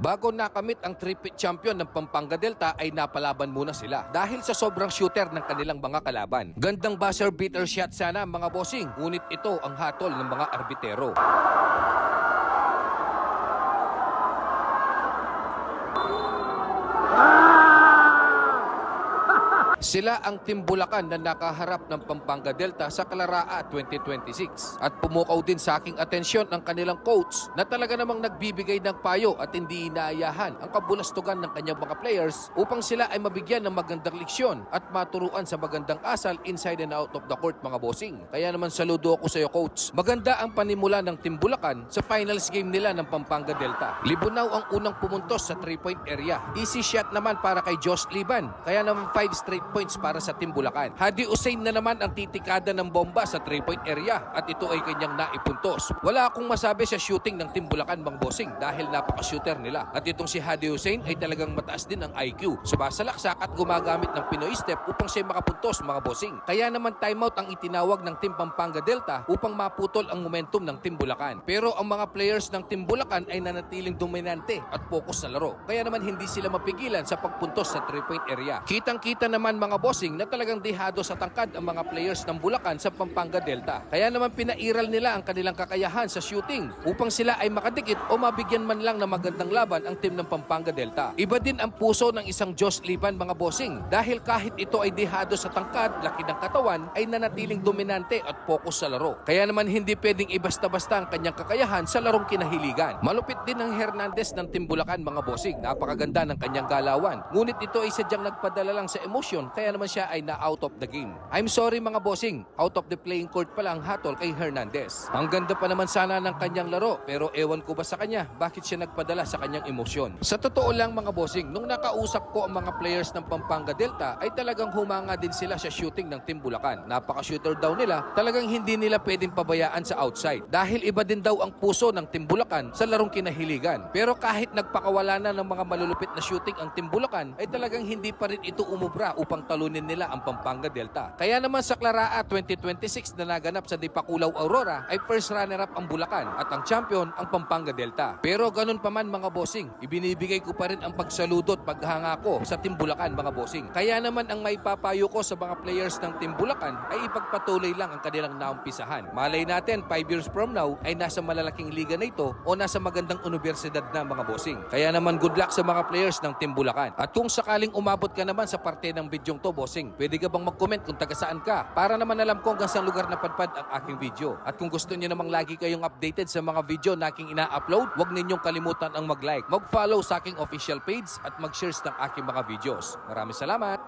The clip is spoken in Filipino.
Bago nakamit ang three-peat champion ng Pampanga Delta ay napalaban muna sila dahil sa sobrang shooter ng kanilang mga kalaban. Gandang buzzer beater shot sana mga bossing, ngunit ito ang hatol ng mga arbitero. Sila ang Team Bulacan na nakaharap ng Pampanga Delta sa Kalaraa 2026 at pumukaw din sa aking atensyon ang kanilang coach na talaga namang nagbibigay ng payo at hindi inaayahan ang kabulastugan ng kanyang mga players upang sila ay mabigyan ng magandang leksyon at maturuan sa magandang asal inside and out of the court mga bossing. Kaya naman saludo ako sa iyo coach. Maganda ang panimula ng Team Bulacan sa finals game nila ng Pampanga Delta. Libunaw ang unang pumuntos sa 3-point area. Easy shot naman para kay Josh Liban. Kaya naman 5 straight points para sa Team Bulacan. Hadi Hussein na naman ang titikada ng bomba sa 3-point area at ito ay kanyang naipuntos. Wala akong masabi sa shooting ng Team Bulacan mga bossing dahil napaka-shooter nila. At itong si Hadi Hussein ay talagang mataas din ang IQ. Sumasalaksak at gumagamit ng Pinoy step upang siya makapuntos mga bossing. Kaya naman timeout ang itinawag ng Team Pampanga Delta upang maputol ang momentum ng Team Bulacan. Pero ang mga players ng Team Bulacan ay nanatiling dominante at focus sa laro. Kaya naman hindi sila mapigilan sa pagpuntos sa 3-point area. Kitang-kita naman mga bossing na talagang dihado sa tangkad ang mga players ng Bulacan sa Pampanga Delta. Kaya naman pinairal nila ang kanilang kakayahan sa shooting upang sila ay makadikit o mabigyan man lang ng magandang laban ang team ng Pampanga Delta. Iba din ang puso ng isang Josh Liban mga bossing dahil kahit ito ay dihado sa tangkad, laki ng katawan, ay nanatiling dominante at focus sa laro. Kaya naman hindi pwedeng ibasta-basta ang kanyang kakayahan sa larong kinahiligan. Malupit din ang Hernandez ng Team Bulacan mga bossing. Napakaganda ng kanyang galawan. Ngunit ito ay sadyang nagpadala lang sa emosyon kaya naman siya ay na-out of the game. I'm sorry mga bossing, out of the playing court pala ang hatol kay Hernandez. Ang ganda pa naman sana ng kanyang laro pero ewan ko ba sa kanya bakit siya nagpadala sa kanyang emosyon. Sa totoo lang mga bossing, nung nakausap ko ang mga players ng Pampanga Delta ay talagang humanga din sila sa shooting ng Team Bulacan. Napaka-shooter daw nila, talagang hindi nila pwedeng pabayaan sa outside dahil iba din daw ang puso ng Team Bulacan sa larong kinahiligan. Pero kahit nagpakawala na ng mga malulupit na shooting ang Team Bulacan ay talagang hindi pa rin ito umubra upang talunin nila ang Pampanga Delta. Kaya naman sa Kalaraa 2026 na naganap sa Dipakulaw Aurora ay first runner-up ang Bulacan at ang champion ang Pampanga Delta. Pero ganun pa man mga bossing, ibinibigay ko pa rin ang pagsaludo at paghanga ko sa Team Bulacan mga bossing. Kaya naman ang may papayo ko sa mga players ng Team Bulacan ay ipagpatuloy lang ang kanilang naumpisahan. Malay natin 5 years from now ay nasa malalaking liga na ito o nasa magandang universidad na mga bossing. Kaya naman good luck sa mga players ng Team Bulacan. At kung sakaling umabot ka naman sa parte ng bidyong to bossing, pwede ka bang mag-comment kung taga saan ka para naman alam ko hanggang saan lugar na padpad ang aking video. At kung gusto niyo namang lagi kayong updated sa mga video na aking ina-upload, huwag ninyong kalimutan ang mag-like, mag-follow sa aking official page at mag-share ng aking mga videos. Maraming salamat!